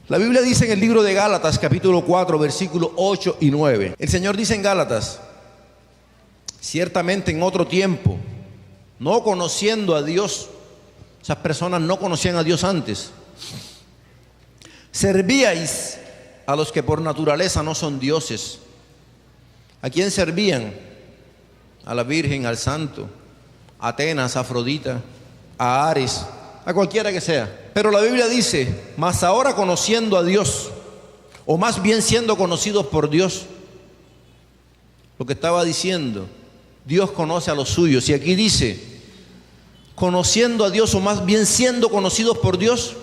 La Biblia dice en el libro de Gálatas, capítulo 4, versículos 8 y 9. El Señor dice en Gálatas: ciertamente en otro tiempo, no conociendo a Dios, esas personas no conocían a Dios antes, servíais a los que por naturaleza no son dioses. ¿A quién servían? A la Virgen, al Santo, a Atenas, a Afrodita, a Ares, a cualquiera que sea. Pero la Biblia dice: mas ahora conociendo a Dios, o más bien siendo conocidos por Dios. Lo que estaba diciendo, Dios conoce a los suyos. Y aquí dice, conociendo a Dios, o más bien siendo conocidos por Dios,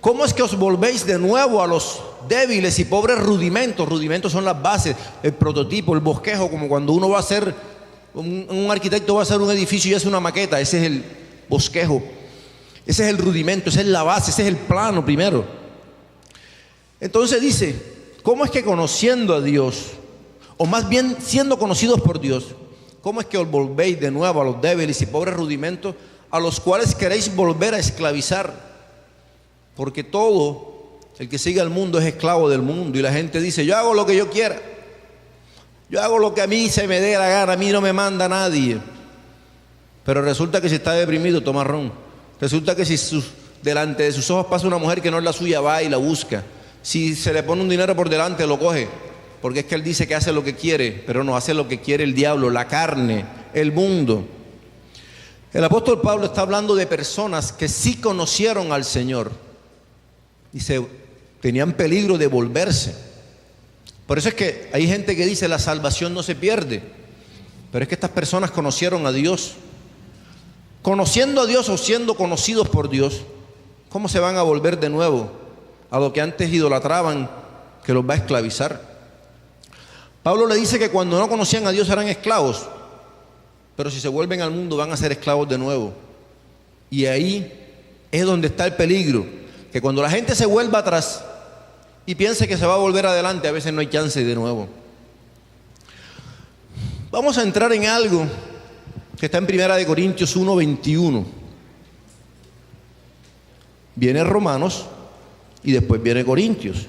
¿cómo es que os volvéis de nuevo a los débiles y pobres rudimentos? Rudimentos son las bases, el prototipo, el bosquejo, como cuando uno va a hacer, un arquitecto va a hacer un edificio y hace una maqueta. Ese es el bosquejo, ese es el rudimento, esa es la base, ese es el plano primero. Entonces dice, ¿cómo es que conociendo a Dios, o más bien siendo conocidos por Dios, cómo es que os volvéis de nuevo a los débiles y pobres rudimentos, a los cuales queréis volver a esclavizar? Porque todo el que sigue al mundo es esclavo del mundo. Y la gente dice, yo hago lo que yo quiera, yo hago lo que a mí se me dé la gana, a mí no me manda nadie. Pero resulta que si está deprimido, toma ron. Resulta que si delante de sus ojos pasa una mujer que no es la suya, va y la busca. Si se le pone un dinero por delante, lo coge. Porque es que él dice que hace lo que quiere, pero no hace lo que quiere el diablo, la carne, el mundo. El apóstol Pablo está hablando de personas que sí conocieron al Señor. Dice, tenían peligro de volverse. Por eso es que hay gente que dice, la salvación no se pierde. Pero es que estas personas conocieron a Dios. Conociendo a Dios o siendo conocidos por Dios, ¿cómo se van a volver de nuevo a lo que antes idolatraban, que los va a esclavizar? Pablo le dice que cuando no conocían a Dios eran esclavos, pero si se vuelven al mundo van a ser esclavos de nuevo. Y ahí es donde está el peligro, que cuando la gente se vuelva atrás y piense que se va a volver adelante, a veces no hay chance de nuevo. Vamos a entrar en algo que está en 1 Corintios 1:21. Viene Romanos y después viene Corintios.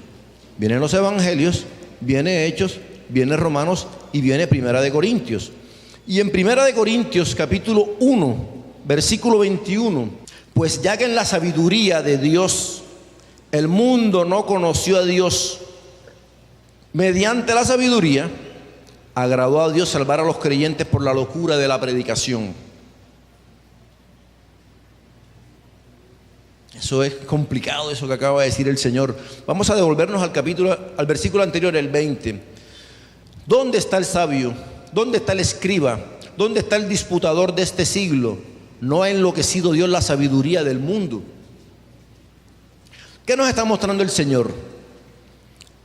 Vienen los evangelios, viene Hechos, viene Romanos y viene 1 Corintios. Y en 1 Corintios capítulo 1, versículo 21, pues ya que en la sabiduría de Dios el mundo no conoció a Dios, mediante la sabiduría agradó a Dios salvar a los creyentes por la locura de la predicación. Eso es complicado, eso que acaba de decir el Señor. Vamos a devolvernos al versículo anterior, el 20. ¿Dónde está el sabio? ¿Dónde está el escriba? ¿Dónde está el disputador de este siglo? ¿No ha enloquecido Dios la sabiduría del mundo? ¿Qué nos está mostrando el Señor?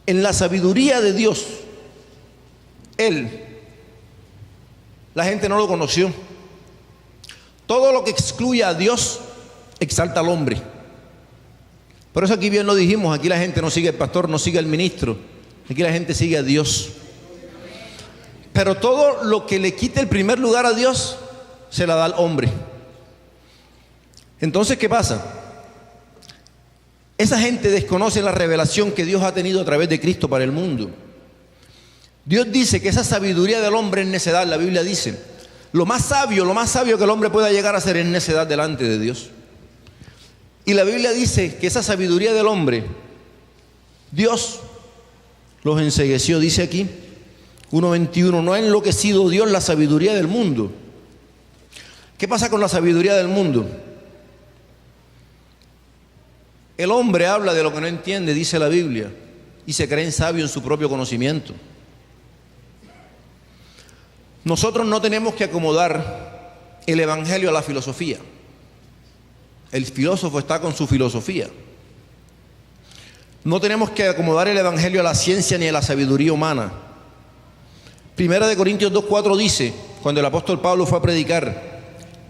En la sabiduría de Dios, la gente no lo conoció. Todo lo que excluye a Dios exalta al hombre. Por eso aquí bien lo dijimos, aquí la gente no sigue al pastor, no sigue al ministro, aquí la gente sigue a Dios. Pero todo lo que le quite el primer lugar a Dios se la da al hombre. Entonces, ¿qué pasa? Esa gente desconoce la revelación que Dios ha tenido a través de Cristo para el mundo. Dios dice que esa sabiduría del hombre es necedad. La Biblia dice, lo más sabio que el hombre pueda llegar a ser es necedad delante de Dios. Y la Biblia dice que esa sabiduría del hombre, Dios los encegueció, dice aquí, 1:21, no ha enloquecido Dios la sabiduría del mundo. ¿Qué pasa con la sabiduría del mundo? El hombre habla de lo que no entiende, dice la Biblia, y se creen sabio en su propio conocimiento. Nosotros no tenemos que acomodar el evangelio a la filosofía. El filósofo está con su filosofía. No tenemos que acomodar el evangelio a la ciencia ni a la sabiduría humana. 1 Corintios 2:4 dice, cuando el apóstol Pablo fue a predicar,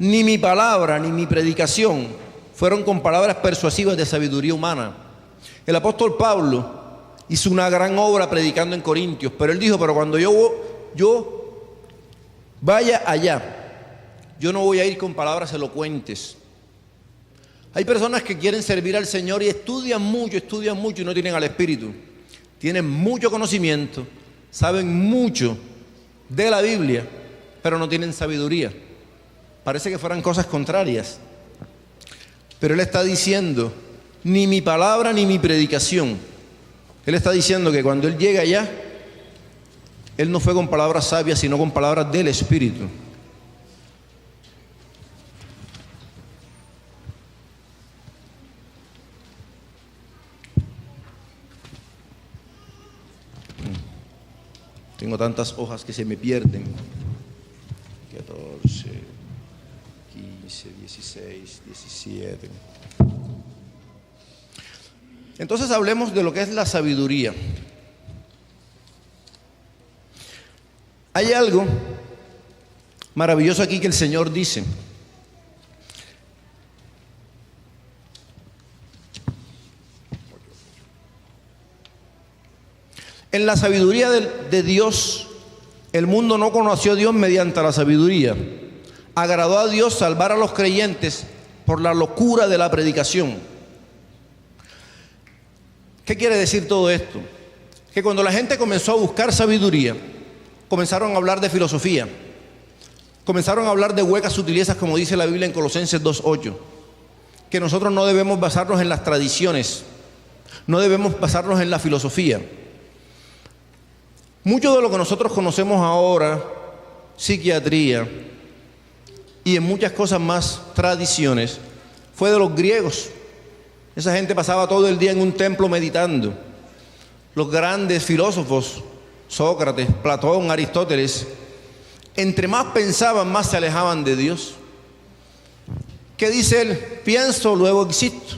ni mi palabra ni mi predicación fueron con palabras persuasivas de sabiduría humana. El apóstol Pablo hizo una gran obra predicando en Corintios, pero él dijo, pero cuando yo vaya allá, yo no voy a ir con palabras elocuentes. Hay personas que quieren servir al Señor y estudian mucho y no tienen al Espíritu. Tienen mucho conocimiento, saben mucho de la Biblia, pero no tienen sabiduría. Parece que fueran cosas contrarias. Pero Él está diciendo, ni mi palabra ni mi predicación. Él está diciendo que cuando Él llega allá, Él no fue con palabras sabias, sino con palabras del Espíritu. Tengo tantas hojas que se me pierden. 14, 15, 16, 17. Entonces hablemos de lo que es la sabiduría. Hay algo maravilloso aquí que el Señor dice. En la sabiduría de Dios, el mundo no conoció a Dios mediante la sabiduría. Agradó a Dios salvar a los creyentes por la locura de la predicación. ¿Qué quiere decir todo esto? Que cuando la gente comenzó a buscar sabiduría, comenzaron a hablar de filosofía, comenzaron a hablar de huecas sutilezas, como dice la Biblia en Colosenses 2:8, que nosotros no debemos basarnos en las tradiciones, no debemos basarnos en la filosofía. Mucho de lo que nosotros conocemos ahora, psiquiatría y en muchas cosas más, tradiciones, fue de los griegos. Esa gente pasaba todo el día en un templo meditando. Los grandes filósofos, Sócrates, Platón, Aristóteles, entre más pensaban, más se alejaban de Dios. ¿Qué dice él? Pienso, luego existo.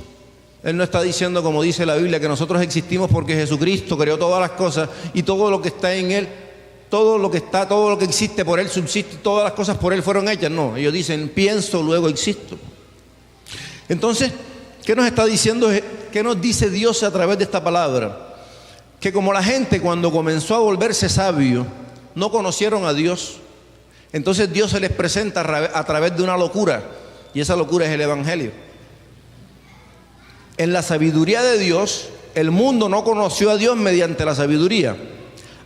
Él no está diciendo, como dice la Biblia, que nosotros existimos porque Jesucristo creó todas las cosas y todo lo que está en Él, todo lo que existe por Él subsiste, todas las cosas por Él fueron hechas. No, ellos dicen, pienso, luego existo. Entonces, ¿qué nos está diciendo? ¿Qué nos dice Dios a través de esta palabra? Que como la gente cuando comenzó a volverse sabio, no conocieron a Dios, entonces Dios se les presenta a través de una locura, y esa locura es el Evangelio. En la sabiduría de Dios, el mundo no conoció a Dios mediante la sabiduría.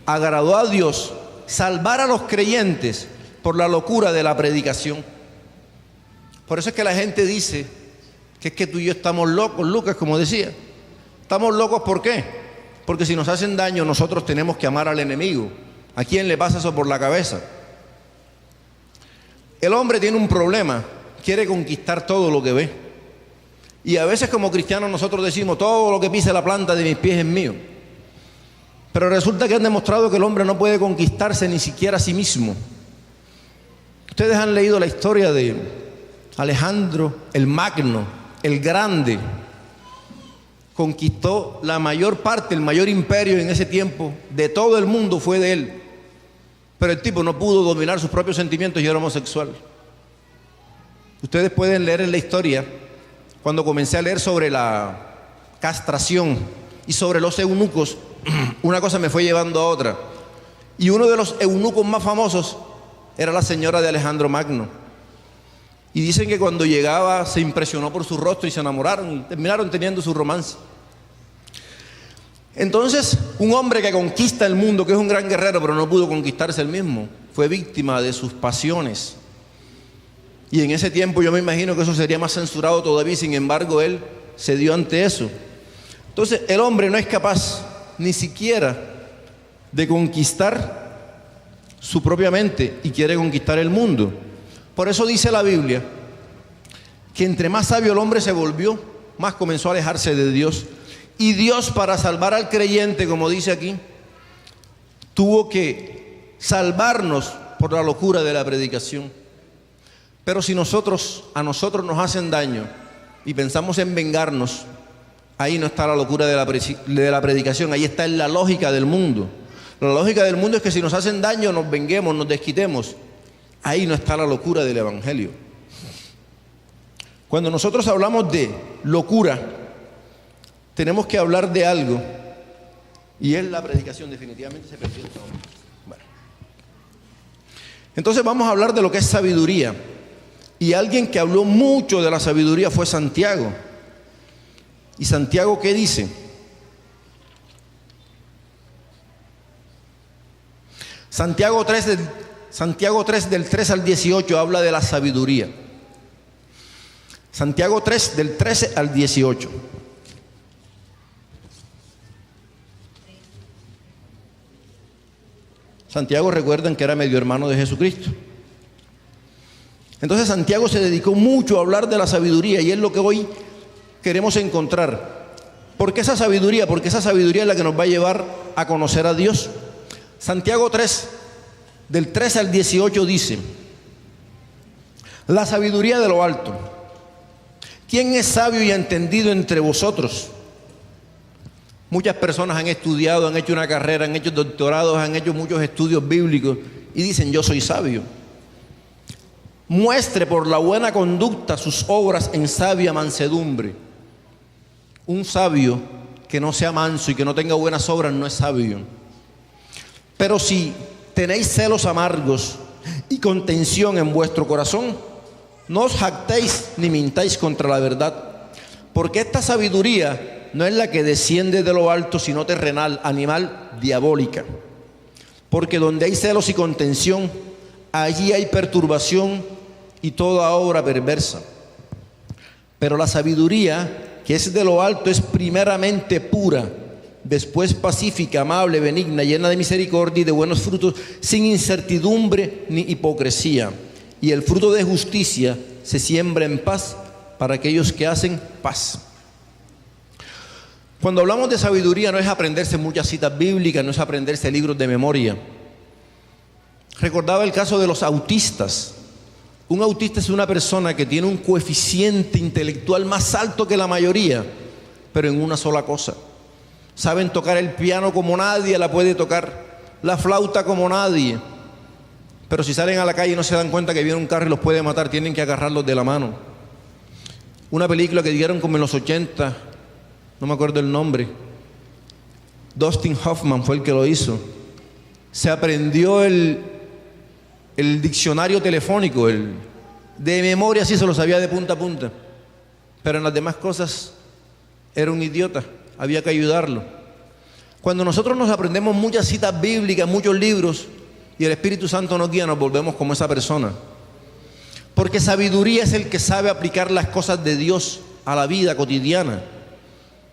Agradó a Dios salvar a los creyentes por la locura de la predicación. Por eso es que la gente dice que es que tú y yo estamos locos, Lucas, como decía. Estamos locos, ¿por qué? Porque si nos hacen daño, nosotros tenemos que amar al enemigo. ¿A quién le pasa eso por la cabeza? El hombre tiene un problema, quiere conquistar todo lo que ve. Y a veces como cristianos nosotros decimos, todo lo que pise la planta de mis pies es mío. Pero resulta que han demostrado que el hombre no puede conquistarse ni siquiera a sí mismo. Ustedes han leído la historia de Alejandro el Magno, el Grande. Conquistó la mayor parte, el mayor imperio en ese tiempo de todo el mundo fue de él. Pero el tipo no pudo dominar sus propios sentimientos y era homosexual. Ustedes pueden leer en la historia. Cuando comencé a leer sobre la castración y sobre los eunucos, una cosa me fue llevando a otra. Y uno de los eunucos más famosos era la señora de Alejandro Magno. Y dicen que cuando llegaba se impresionó por su rostro y se enamoraron y terminaron teniendo su romance. Entonces, un hombre que conquista el mundo, que es un gran guerrero, pero no pudo conquistarse él mismo, fue víctima de sus pasiones. Y en ese tiempo yo me imagino que eso sería más censurado todavía, sin embargo él cedió ante eso. Entonces el hombre no es capaz ni siquiera de conquistar su propia mente y quiere conquistar el mundo. Por eso dice la Biblia que entre más sabio el hombre se volvió, más comenzó a alejarse de Dios. Y Dios, para salvar al creyente, como dice aquí, tuvo que salvarnos por la locura de la predicación. Pero si a nosotros nos hacen daño y pensamos en vengarnos, ahí no está la locura de la predicación, ahí está en la lógica del mundo. La lógica del mundo es que si nos hacen daño, nos venguemos, nos desquitemos. Ahí no está la locura del Evangelio. Cuando nosotros hablamos de locura, tenemos que hablar de algo, y es la predicación. Definitivamente se perdió el nombre. Bueno. Entonces vamos a hablar de lo que es sabiduría. Y alguien que habló mucho de la sabiduría fue Santiago. ¿Y Santiago qué dice? Santiago 3 del 3 al 18 habla de la sabiduría. Santiago 3 del 13 al 18. Santiago, recuerden que era medio hermano de Jesucristo. Entonces Santiago se dedicó mucho a hablar de la sabiduría y es lo que hoy queremos encontrar. ¿Por qué esa sabiduría? Porque esa sabiduría es la que nos va a llevar a conocer a Dios. Santiago 3, del 13 al 18 dice: la sabiduría de lo alto. ¿Quién es sabio y entendido entre vosotros? Muchas personas han estudiado, han hecho una carrera, han hecho doctorados, han hecho muchos estudios bíblicos y dicen: yo soy sabio. Muestre por la buena conducta sus obras en sabia mansedumbre. Un sabio que no sea manso y que no tenga buenas obras no es sabio. Pero si tenéis celos amargos y contención en vuestro corazón, no os jactéis ni mintáis contra la verdad, porque esta sabiduría no es la que desciende de lo alto, sino terrenal, animal, diabólica. Porque donde hay celos y contención, allí hay perturbación y toda obra perversa. Pero la sabiduría que es de lo alto es primeramente pura, después pacífica, amable, benigna, llena de misericordia y de buenos frutos, sin incertidumbre ni hipocresía. Y el fruto de justicia se siembra en paz para aquellos que hacen paz. Cuando hablamos de sabiduría no es aprenderse muchas citas bíblicas, no es aprenderse libros de memoria. Recordaba el caso de los autistas. Un autista es una persona que tiene un coeficiente intelectual más alto que la mayoría, pero en una sola cosa. Saben tocar el piano como nadie la puede tocar, la flauta como nadie. Pero si salen a la calle y no se dan cuenta que viene un carro y los puede matar, tienen que agarrarlos de la mano. Una película que dieron como en los 80, no me acuerdo el nombre, Dustin Hoffman fue el que lo hizo. Se aprendió el diccionario telefónico, de memoria sí se lo sabía de punta a punta, pero en las demás cosas era un idiota, había que ayudarlo. Cuando nosotros nos aprendemos muchas citas bíblicas, muchos libros, y el Espíritu Santo nos guía, nos volvemos como esa persona. Porque sabiduría es el que sabe aplicar las cosas de Dios a la vida cotidiana.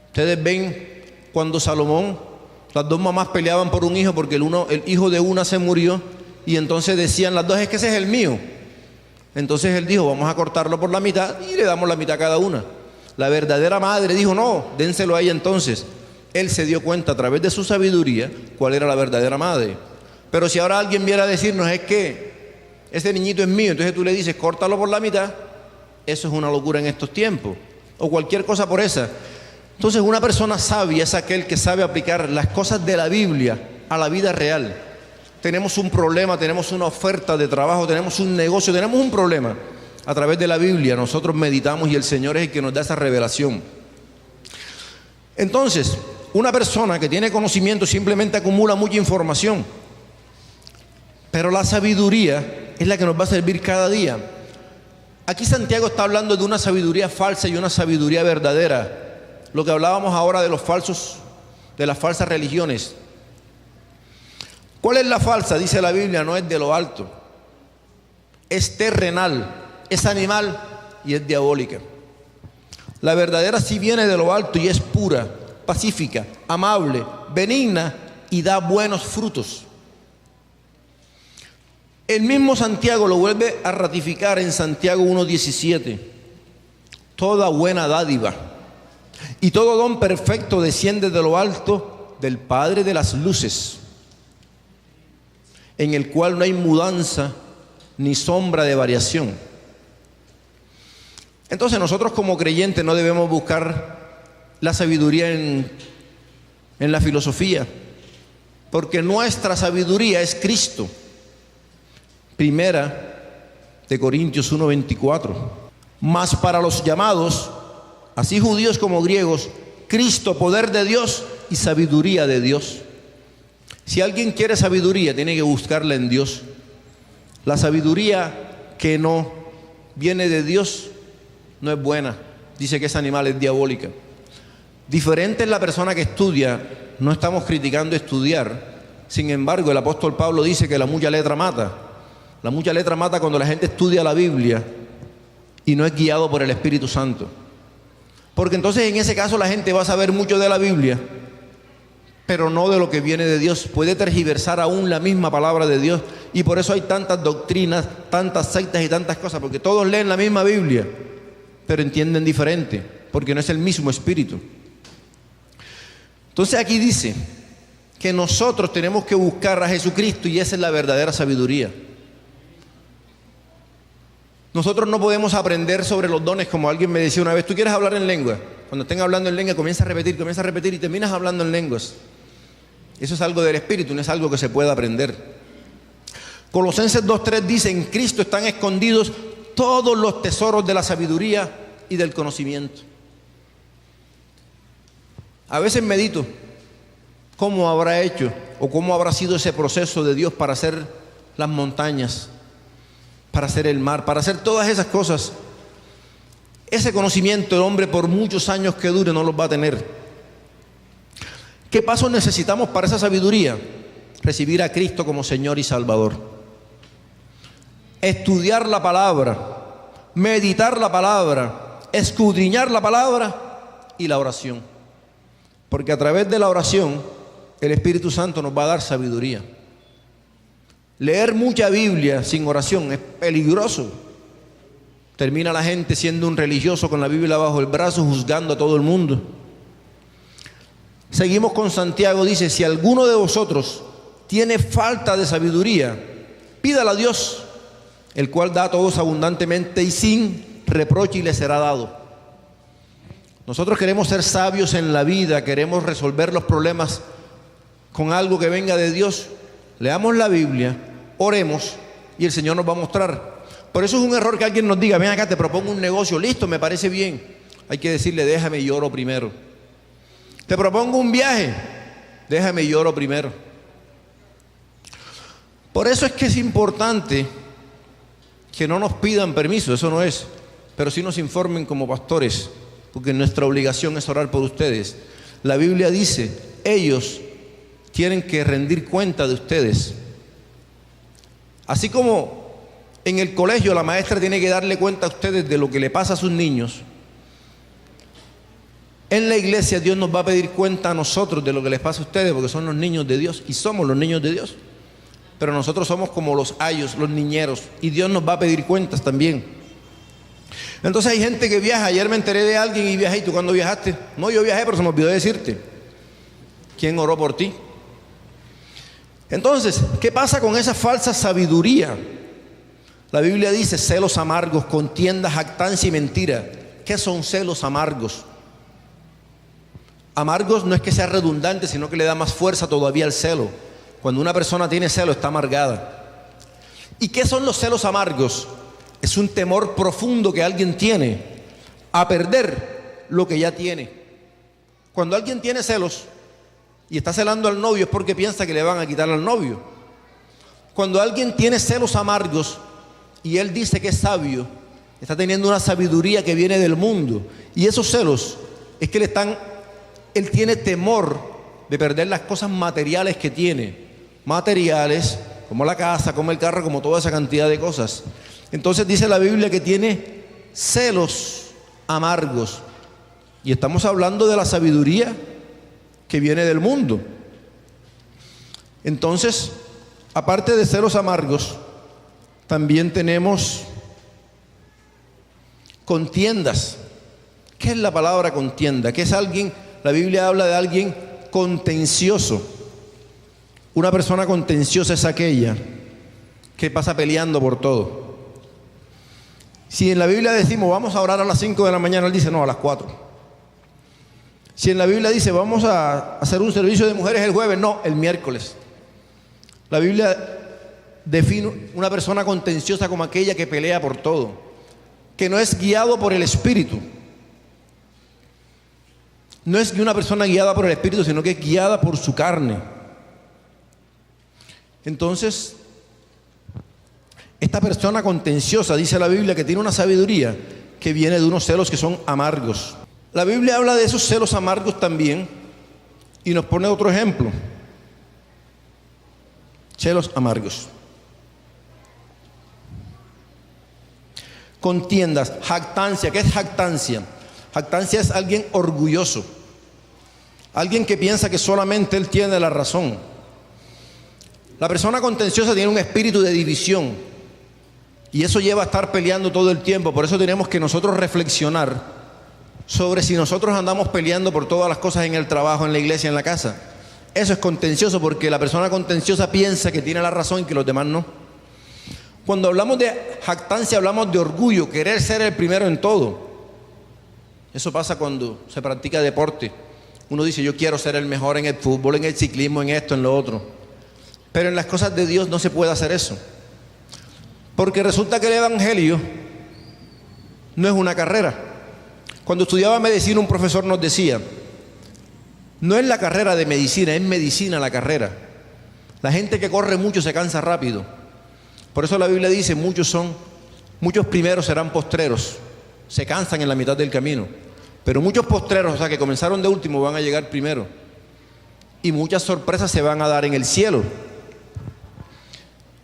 Ustedes ven cuando Salomón, las dos mamás peleaban por un hijo porque el hijo de una se murió y entonces decían las dos: es que ese es el mío. Entonces él dijo: vamos a cortarlo por la mitad y le damos la mitad a cada una. La verdadera madre dijo: no, dénselo a ella. Entonces él se dio cuenta a través de su sabiduría cuál era la verdadera madre. Pero si ahora alguien viera a decirnos: es que ese niñito es mío, entonces tú le dices: córtalo por la mitad, eso es una locura en estos tiempos, o cualquier cosa por esa. Entonces una persona sabia es aquel que sabe aplicar las cosas de la Biblia a la vida real. Tenemos un problema, tenemos una oferta de trabajo, tenemos un negocio, tenemos un problema. A través de la Biblia nosotros meditamos y el Señor es el que nos da esa revelación. Entonces, una persona que tiene conocimiento simplemente acumula mucha información, pero la sabiduría es la que nos va a servir cada día. Aquí Santiago está hablando de una sabiduría falsa y una sabiduría verdadera. Lo que hablábamos ahora de los falsos, de las falsas religiones. ¿Cuál es la falsa? Dice la Biblia: no es de lo alto, es terrenal, es animal y es diabólica. La verdadera sí viene de lo alto y es pura, pacífica, amable, benigna y da buenos frutos. El mismo Santiago lo vuelve a ratificar en Santiago 1:17. Toda buena dádiva y todo don perfecto desciende de lo alto, del Padre de las luces, en el cual no hay mudanza ni sombra de variación. Entonces nosotros como creyentes no debemos buscar la sabiduría en la filosofía, porque nuestra sabiduría es Cristo. Primera de Corintios 1:24. Mas para los llamados, así judíos como griegos, Cristo, poder de Dios y sabiduría de Dios. Si alguien quiere sabiduría, tiene que buscarla en Dios. La sabiduría que no viene de Dios no es buena. Dice que ese animal es diabólica. Diferente es la persona que estudia. No estamos criticando estudiar. Sin embargo, el apóstol Pablo dice que la mucha letra mata. La mucha letra mata cuando la gente estudia la Biblia y no es guiado por el Espíritu Santo. Porque entonces en ese caso la gente va a saber mucho de la Biblia, pero no de lo que viene de Dios. Puede tergiversar aún la misma palabra de Dios, y por eso hay tantas doctrinas, tantas sectas y tantas cosas, porque todos leen la misma Biblia, pero entienden diferente, porque no es el mismo Espíritu. Entonces aquí dice que nosotros tenemos que buscar a Jesucristo, y esa es la verdadera sabiduría. Nosotros no podemos aprender sobre los dones como alguien me decía una vez: tú quieres hablar en lengua. Cuando estén hablando en lengua, comienza a repetir y terminas hablando en lenguas. Eso es algo del Espíritu, no es algo que se pueda aprender. Colosenses 2:3 dice: en Cristo están escondidos todos los tesoros de la sabiduría y del conocimiento. A veces medito cómo habrá hecho o cómo habrá sido ese proceso de Dios para hacer las montañas, para hacer el mar, para hacer todas esas cosas. Ese conocimiento el hombre, por muchos años que dure, no los va a tener. ¿Qué pasos necesitamos para esa sabiduría? Recibir a Cristo como Señor y Salvador. Estudiar la palabra, meditar la palabra, escudriñar la palabra y la oración. Porque a través de la oración el Espíritu Santo nos va a dar sabiduría. Leer mucha Biblia sin oración es peligroso. Termina la gente siendo un religioso con la Biblia bajo el brazo, juzgando a todo el mundo. Seguimos con Santiago, dice: si alguno de vosotros tiene falta de sabiduría, pídala a Dios, el cual da a todos abundantemente y sin reproche, y le será dado. Nosotros queremos ser sabios en la vida, queremos resolver los problemas con algo que venga de Dios. Leamos la Biblia, oremos y el Señor nos va a mostrar. Por eso es un error que alguien nos diga: ven acá, te propongo un negocio, listo, me parece bien. Hay que decirle: déjame y oro primero. Te propongo un viaje, déjame y oro primero. Por eso es que es importante que no nos pidan permiso, eso no es, pero sí nos informen como pastores, porque nuestra obligación es orar por ustedes. La Biblia dice: ellos tienen que rendir cuenta de ustedes. Así como en el colegio la maestra tiene que darle cuenta a ustedes de lo que le pasa a sus niños, en la iglesia Dios nos va a pedir cuenta a nosotros de lo que les pasa a ustedes, porque son los niños de Dios y somos los niños de Dios. Pero nosotros somos como los ayos, los niñeros, y Dios nos va a pedir cuentas también. Entonces hay gente que viaja. Ayer me enteré de alguien y viajé. ¿Y tú cuándo viajaste? No, yo viajé, pero se me olvidó decirte. ¿Quién oró por ti? Entonces, ¿qué pasa con esa falsa sabiduría? La Biblia dice: celos amargos, contiendas, jactancia y mentira. ¿Qué son celos amargos? Amargos no es que sea redundante, sino que le da más fuerza todavía al celo. Cuando una persona tiene celo, está amargada. ¿Y qué son los celos amargos? Es un temor profundo que alguien tiene a perder lo que ya tiene. Cuando alguien tiene celos y está celando al novio, es porque piensa que le van a quitar al novio. Cuando alguien tiene celos amargos y él dice que es sabio, está teniendo una sabiduría que viene del mundo. Y esos celos es que él tiene temor de perder las cosas materiales que tiene. Materiales, como la casa, como el carro, como toda esa cantidad de cosas. Entonces dice la Biblia que tiene celos amargos. Y estamos hablando de la sabiduría que viene del mundo. Entonces, aparte de celos amargos, también tenemos contiendas. ¿Qué es la palabra contienda? ¿Qué es alguien? La Biblia habla de alguien contencioso. Una persona contenciosa es aquella que pasa peleando por todo. Si en la Biblia decimos vamos a orar a las 5 de la mañana, él dice no, a las 4. Si en la Biblia dice vamos a hacer un servicio de mujeres el jueves, no, el miércoles. La Biblia define una persona contenciosa como aquella que pelea por todo, que no es guiado por el Espíritu. No es una persona guiada por el Espíritu, sino que es guiada por su carne. Entonces, esta persona contenciosa, dice la Biblia, que tiene una sabiduría que viene de unos celos que son amargos. La Biblia habla de esos celos amargos también y nos pone otro ejemplo. Celos amargos. Contiendas, jactancia. ¿Qué es jactancia? Jactancia es alguien orgulloso, alguien que piensa que solamente él tiene la razón. La persona contenciosa tiene un espíritu de división y eso lleva a estar peleando todo el tiempo. Por eso tenemos que nosotros reflexionar sobre si nosotros andamos peleando por todas las cosas en el trabajo, en la iglesia, en la casa. Eso es contencioso, porque la persona contenciosa piensa que tiene la razón y que los demás no. Cuando hablamos de jactancia, hablamos de orgullo, querer ser el primero en todo. Eso pasa cuando se practica deporte. Uno dice, yo quiero ser el mejor en el fútbol, en el ciclismo, en esto, en lo otro. Pero en las cosas de Dios no se puede hacer eso. Porque resulta que el evangelio no es una carrera. Cuando estudiaba medicina, un profesor nos decía, no es la carrera de medicina, es medicina la carrera. La gente que corre mucho se cansa rápido. Por eso la Biblia dice, muchos primeros serán postreros. Se cansan en la mitad del camino. Pero muchos postreros, o sea, que comenzaron de último, van a llegar primero. Y muchas sorpresas se van a dar en el cielo.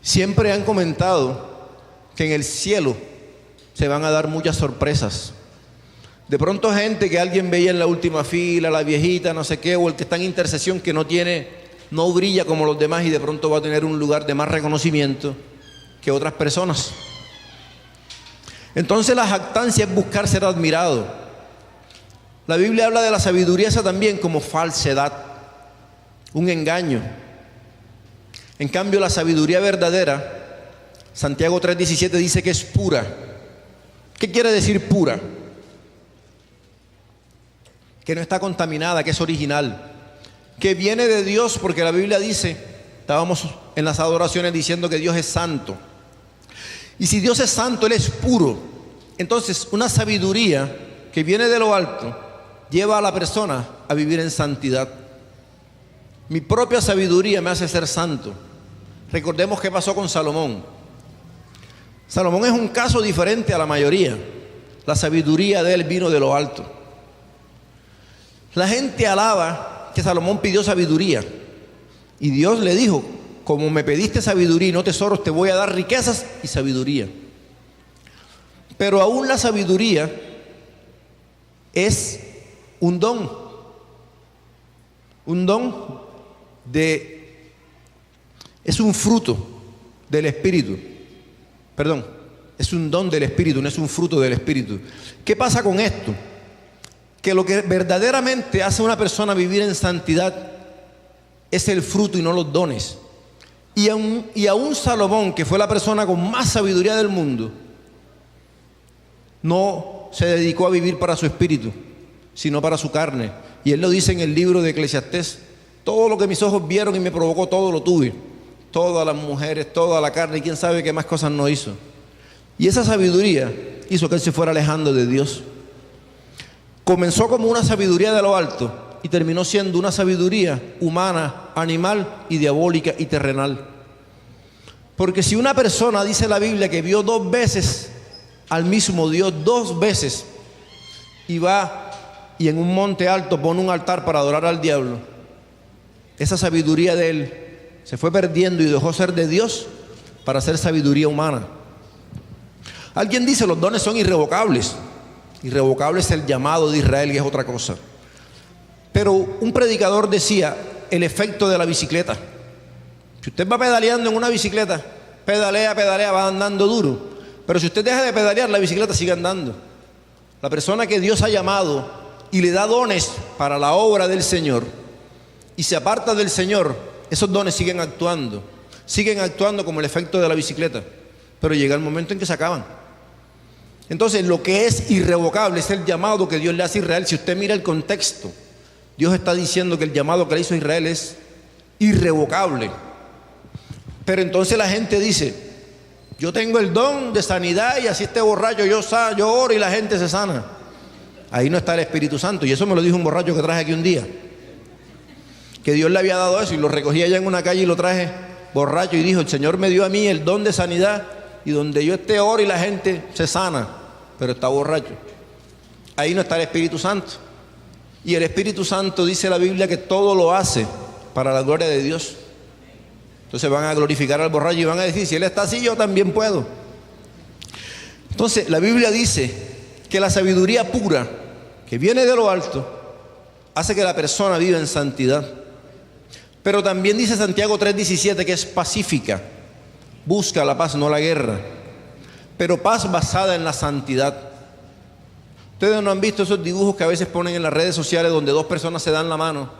Siempre han comentado que en el cielo se van a dar muchas sorpresas. De pronto gente que alguien veía en la última fila, la viejita, no sé qué, o el que está en intercesión que no brilla como los demás y de pronto va a tener un lugar de más reconocimiento que otras personas. Entonces la jactancia es buscar ser admirado. La Biblia habla de la sabiduría esa también como falsedad, un engaño. En cambio, la sabiduría verdadera, Santiago 3:17 dice que es pura. ¿Qué quiere decir pura? Que no está contaminada, que es original, que viene de Dios, porque la Biblia dice, estábamos en las adoraciones diciendo que Dios es santo. Y si Dios es santo, Él es puro. Entonces, una sabiduría que viene de lo alto lleva a la persona a vivir en santidad. Mi propia sabiduría me hace ser santo. Recordemos qué pasó con Salomón. Salomón es un caso diferente a la mayoría. La sabiduría de él vino de lo alto. La gente alaba que Salomón pidió sabiduría. Y Dios le dijo, como me pediste sabiduría y no tesoros, te voy a dar riquezas y sabiduría. Pero aún la sabiduría es un don. Un don es un fruto del Espíritu. Perdón, es un don del Espíritu, no es un fruto del Espíritu. ¿Qué pasa con esto? Que lo que verdaderamente hace a una persona vivir en santidad es el fruto y no los dones. Y aún Salomón, que fue la persona con más sabiduría del mundo, no se dedicó a vivir para su espíritu, sino para su carne. Y él lo dice en el libro de Eclesiastés: todo lo que mis ojos vieron y me provocó, todo lo tuve. Todas las mujeres, toda la carne, y quién sabe qué más cosas no hizo. Y esa sabiduría hizo que él se fuera alejando de Dios. Comenzó como una sabiduría de lo alto y terminó siendo una sabiduría humana, animal y diabólica y terrenal. Porque si una persona, dice la Biblia, que vio 2 veces al mismo Dios, 2 veces, y va y en un monte alto pone un altar para adorar al diablo, esa sabiduría de él se fue perdiendo y dejó ser de Dios para ser sabiduría humana. Alguien dice, los dones son irrevocables. Irrevocable es el llamado de Israel, y es otra cosa. Pero un predicador decía, el efecto de la bicicleta. Si usted va pedaleando en una bicicleta, pedalea, va andando duro. Pero si usted deja de pedalear, la bicicleta sigue andando. La persona que Dios ha llamado y le da dones para la obra del Señor y se aparta del Señor, esos dones siguen actuando como el efecto de la bicicleta, pero llega el momento en que se acaban. Entonces, lo que es irrevocable es el llamado que Dios le hace a Israel. Si usted mira el contexto, Dios está diciendo que el llamado que le hizo a Israel es irrevocable. Pero entonces la gente dice, yo tengo el don de sanidad y así esté borracho, yo oro y la gente se sana. Ahí no está el Espíritu Santo. Y eso me lo dijo un borracho que traje aquí un día, que Dios le había dado eso, y lo recogí allá en una calle y lo traje borracho, y dijo, el Señor me dio a mí el don de sanidad, y donde yo esté oro y la gente se sana, pero está borracho. ahí no está el Espíritu Santo. Y el Espíritu Santo dice la Biblia que todo lo hace para la gloria de Dios. Entonces van a glorificar al borracho y van a decir, si él está así, yo también puedo. Entonces la Biblia dice que la sabiduría pura, que viene de lo alto, hace que la persona viva en santidad. Pero también dice Santiago 3:17 que es pacífica, busca la paz, no la guerra, pero paz basada en la santidad. Ustedes no han visto esos dibujos que a veces ponen en las redes sociales donde dos personas se dan la mano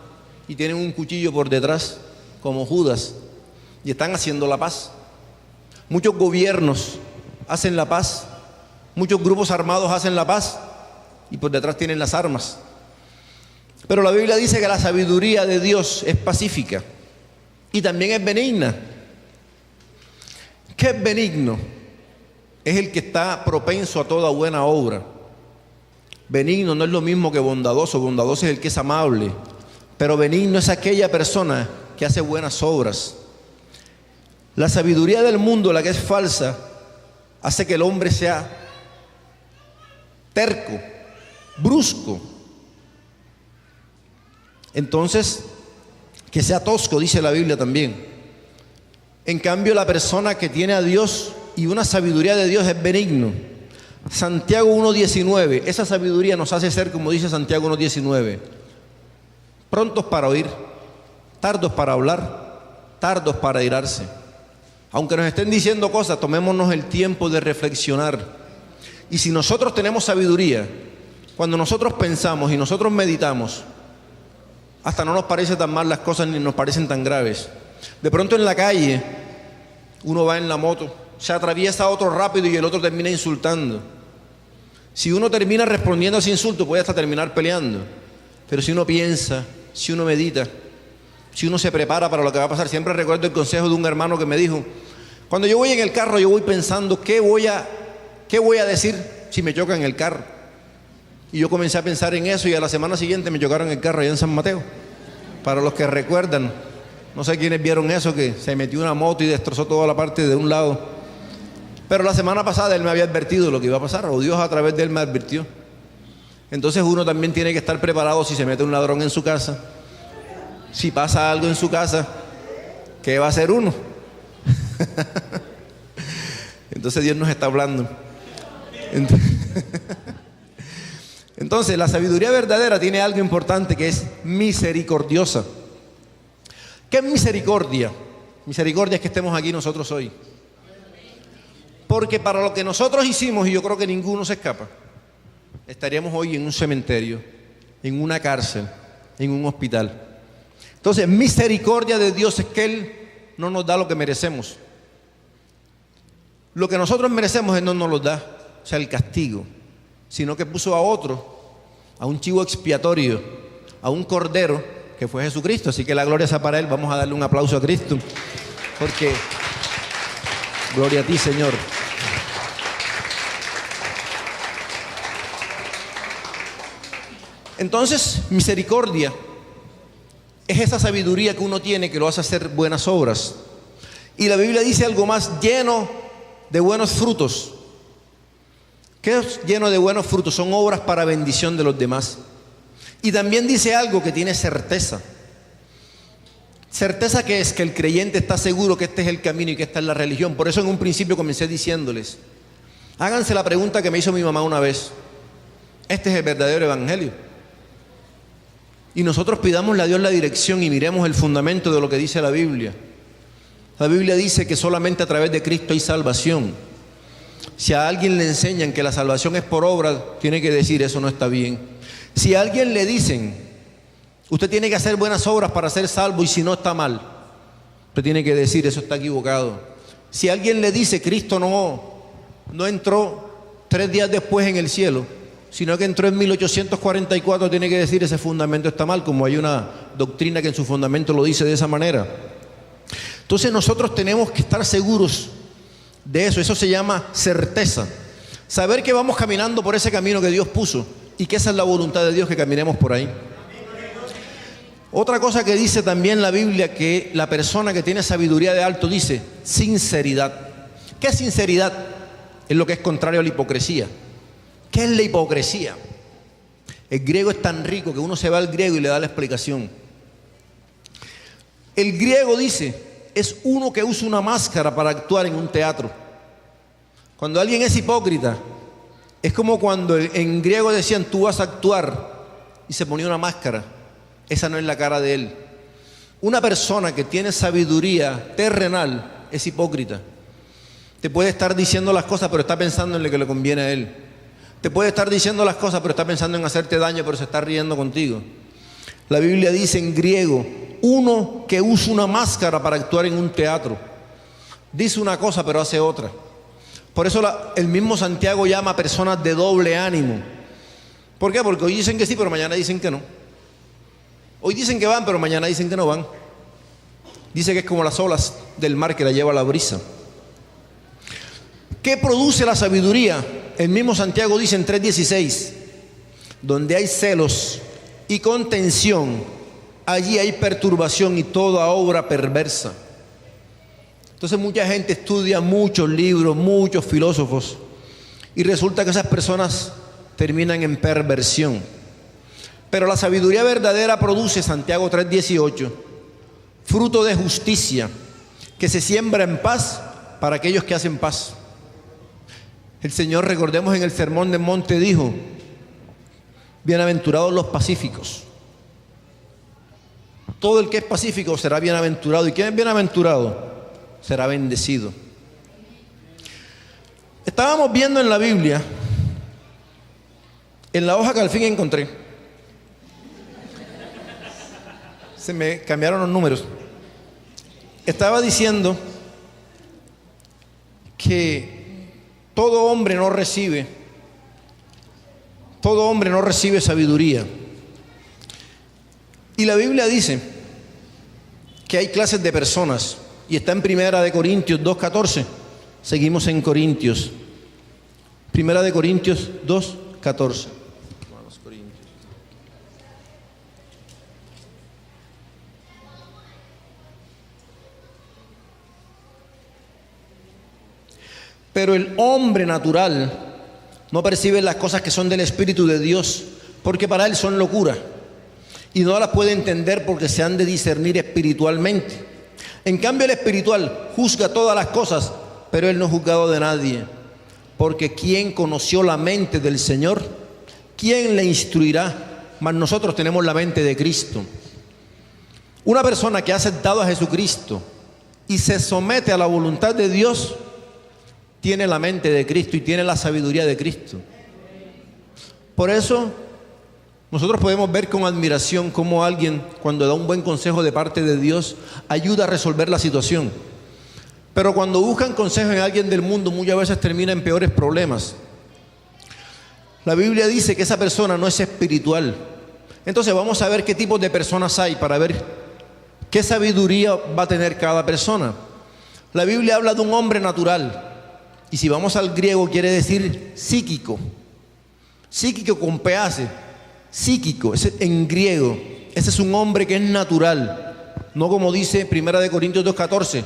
y tienen un cuchillo por detrás, como Judas, y están haciendo la paz. Muchos gobiernos hacen la paz, muchos grupos armados hacen la paz y por detrás tienen las armas. Pero la Biblia dice que la sabiduría de Dios es pacífica y también es benigna. ¿Qué es benigno? Es el que está propenso a toda buena obra. Benigno no es lo mismo que bondadoso. Bondadoso es el que es amable, pero benigno es aquella persona que hace buenas obras. La sabiduría del mundo, la que es falsa, hace que el hombre sea terco, brusco. Entonces, que sea tosco, dice la Biblia también. En cambio, la persona que tiene a Dios y una sabiduría de Dios es benigno. Santiago 1:19, esa sabiduría nos hace ser, como dice Santiago 1:19, prontos para oír, tardos para hablar, tardos para airarse. Aunque nos estén diciendo cosas, tomémonos el tiempo de reflexionar. Y si nosotros tenemos sabiduría, cuando nosotros pensamos y nosotros meditamos, hasta no nos parece tan mal las cosas ni nos parecen tan graves. De pronto en la calle, uno va en la moto, se atraviesa a otro rápido y el otro termina insultando. Si uno termina respondiendo a ese insulto, puede hasta terminar peleando. Pero si uno piensa, si uno medita, si uno se prepara para lo que va a pasar. Siempre recuerdo el consejo de un hermano que me dijo, cuando yo voy en el carro, yo voy pensando, ¿qué voy a decir si me chocan en el carro? Y yo comencé a pensar en eso y a la semana siguiente me chocaron el carro allá en San Mateo. Para los que recuerdan, no sé quiénes vieron eso, que se metió una moto y destrozó toda la parte de un lado. Pero la semana pasada él me había advertido lo que iba a pasar, o Dios a través de él me advirtió. Entonces uno también tiene que estar preparado si se mete un ladrón en su casa. Si pasa algo en su casa, ¿qué va a hacer uno? Entonces Dios nos está hablando. Entonces la sabiduría verdadera tiene algo importante que es misericordiosa. ¿Qué es misericordia? Misericordia es que estemos aquí nosotros hoy. Porque para lo que nosotros hicimos, y yo creo que ninguno se escapa, estaríamos hoy en un cementerio, en una cárcel, en un hospital. Entonces, misericordia de Dios es que Él no nos da lo que merecemos. Lo que nosotros merecemos Él no nos lo da, o sea, el castigo, sino que puso a otro, a un chivo expiatorio, a un cordero, que fue Jesucristo. Así que la gloria sea para Él. Vamos a darle un aplauso a Cristo, porque gloria a ti, Señor. Entonces, misericordia es esa sabiduría que uno tiene que lo hace hacer buenas obras. Y la Biblia dice algo más, lleno de buenos frutos. ¿Qué es lleno de buenos frutos? Son obras para bendición de los demás. Y también dice algo que tiene certeza. Certeza que es que el creyente está seguro que este es el camino y que esta es la religión. Por eso en un principio comencé diciéndoles, háganse la pregunta que me hizo mi mamá una vez. Este es el verdadero evangelio. Y nosotros pidámosle a Dios la dirección y miremos el fundamento de lo que dice la Biblia. La Biblia dice que solamente a través de Cristo hay salvación. Si a alguien le enseñan que la salvación es por obra, tiene que decir eso no está bien. Si a alguien le dicen, usted tiene que hacer buenas obras para ser salvo y si no está mal, usted tiene que decir eso está equivocado. Si a alguien le dice Cristo no entró 3 días después en el cielo, sino que entró en 1844, tiene que decir ese fundamento está mal, como hay una doctrina que en su fundamento lo dice de esa manera. Entonces nosotros tenemos que estar seguros de eso. Eso se llama certeza. Saber que vamos caminando por ese camino que Dios puso y que esa es la voluntad de Dios, que caminemos por ahí. Otra cosa que dice también la Biblia, que la persona que tiene sabiduría de alto dice sinceridad. ¿Qué es sinceridad? Es lo que es contrario a la hipocresía. ¿Qué es la hipocresía? El griego es tan rico que uno se va al griego y le da la explicación. El griego dice, es uno que usa una máscara para actuar en un teatro. Cuando alguien es hipócrita, es como cuando en griego decían, tú vas a actuar, y se ponía una máscara. Esa no es la cara de él. Una persona que tiene sabiduría terrenal es hipócrita. Te puede estar diciendo las cosas, pero está pensando en lo que le conviene a él. Te puede estar diciendo las cosas, pero está pensando en hacerte daño, pero se está riendo contigo. La Biblia dice en griego, uno que usa una máscara para actuar en un teatro. Dice una cosa, pero hace otra. Por eso el mismo Santiago llama a personas de doble ánimo. ¿Por qué? Porque hoy dicen que sí, pero mañana dicen que no. Hoy dicen que van, pero mañana dicen que no van. Dice que es como las olas del mar que la lleva la brisa. ¿Qué produce la sabiduría? El mismo Santiago dice en 3:16, donde hay celos y contención, allí hay perturbación y toda obra perversa. Entonces mucha gente estudia muchos libros, muchos filósofos, y resulta que esas personas terminan en perversión. Pero la sabiduría verdadera produce, Santiago 3:18, fruto de justicia, que se siembra en paz para aquellos que hacen paz. El Señor, recordemos, en el Sermón del Monte dijo, bienaventurados los pacíficos. Todo el que es pacífico será bienaventurado. ¿Y quién es bienaventurado? Será bendecido. Estábamos viendo en la Biblia, en la hoja que al fin encontré, se me cambiaron los números. Estaba diciendo que todo hombre no recibe sabiduría. Y la Biblia dice que hay clases de personas, y está en Primera de Corintios 2:14. Seguimos en Corintios. Primera de Corintios 2:14. Pero el hombre natural no percibe las cosas que son del Espíritu de Dios, porque para él son locura, y no las puede entender porque se han de discernir espiritualmente. En cambio, el espiritual juzga todas las cosas, pero él no es juzgado de nadie. Porque ¿quién conoció la mente del Señor? ¿Quién le instruirá? Mas nosotros tenemos la mente de Cristo. Una persona que ha aceptado a Jesucristo y se somete a la voluntad de Dios, tiene la mente de Cristo y tiene la sabiduría de Cristo. Por eso nosotros podemos ver con admiración cómo alguien, cuando da un buen consejo de parte de Dios, ayuda a resolver la situación. Pero cuando buscan consejo en alguien del mundo, muchas veces termina en peores problemas. La Biblia dice que esa persona no es espiritual. Entonces vamos a ver qué tipos de personas hay para ver qué sabiduría va a tener cada persona. La Biblia habla de un hombre natural. Y si vamos al griego, quiere decir psíquico. Psíquico con PH. Psíquico, ese en griego. Ese es un hombre que es natural. No como dice Primera de Corintios 2:14.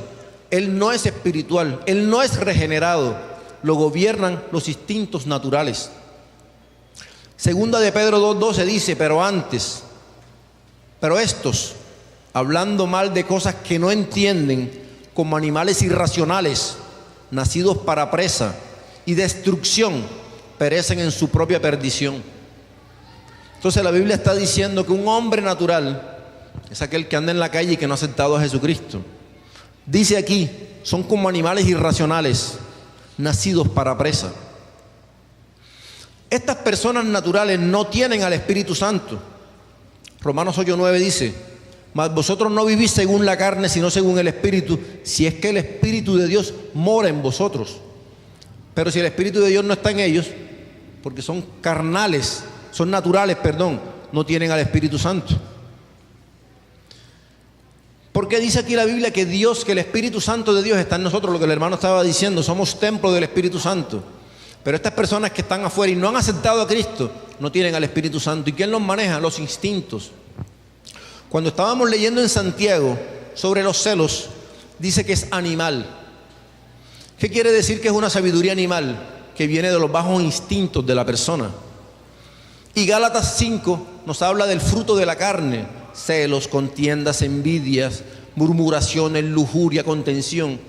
Él no es espiritual, él no es regenerado. Lo gobiernan los instintos naturales. Segunda de Pedro 2:12 dice, pero estos, hablando mal de cosas que no entienden, como animales irracionales, nacidos para presa y destrucción, perecen en su propia perdición. Entonces la Biblia está diciendo que un hombre natural es aquel que anda en la calle y que no ha aceptado a Jesucristo. Dice aquí, son como animales irracionales, nacidos para presa. Estas personas naturales no tienen al Espíritu Santo. Romanos 8:9 dice, mas vosotros no vivís según la carne, sino según el Espíritu, si es que el Espíritu de Dios mora en vosotros. Pero si el Espíritu de Dios no está en ellos, porque son carnales, son naturales, no tienen al Espíritu Santo. Porque dice aquí la Biblia que el Espíritu Santo de Dios está en nosotros, lo que el hermano estaba diciendo, somos templo del Espíritu Santo. Pero estas personas que están afuera y no han aceptado a Cristo, no tienen al Espíritu Santo. ¿Y quién los maneja? Los instintos. Cuando estábamos leyendo en Santiago sobre los celos, dice que es animal. ¿Qué quiere decir que es una sabiduría animal? Que viene de los bajos instintos de la persona. Y Gálatas 5 nos habla del fruto de la carne: celos, contiendas, envidias, murmuraciones, lujuria, contención.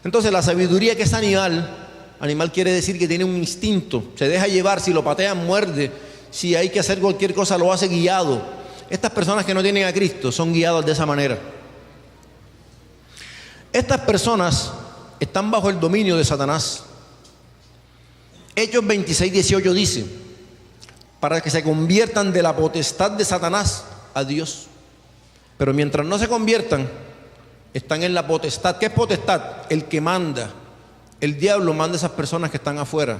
Entonces la sabiduría, que es animal quiere decir que tiene un instinto, se deja llevar, si lo patean muerde, si hay que hacer cualquier cosa lo hace guiado. Estas personas que no tienen a Cristo son guiadas de esa manera. Estas personas están bajo el dominio de Satanás. Hechos 26:18 dice: para que se conviertan de la potestad de Satanás a Dios. Pero mientras no se conviertan, están en la potestad. ¿Qué es potestad? El que manda. El diablo manda a esas personas que están afuera.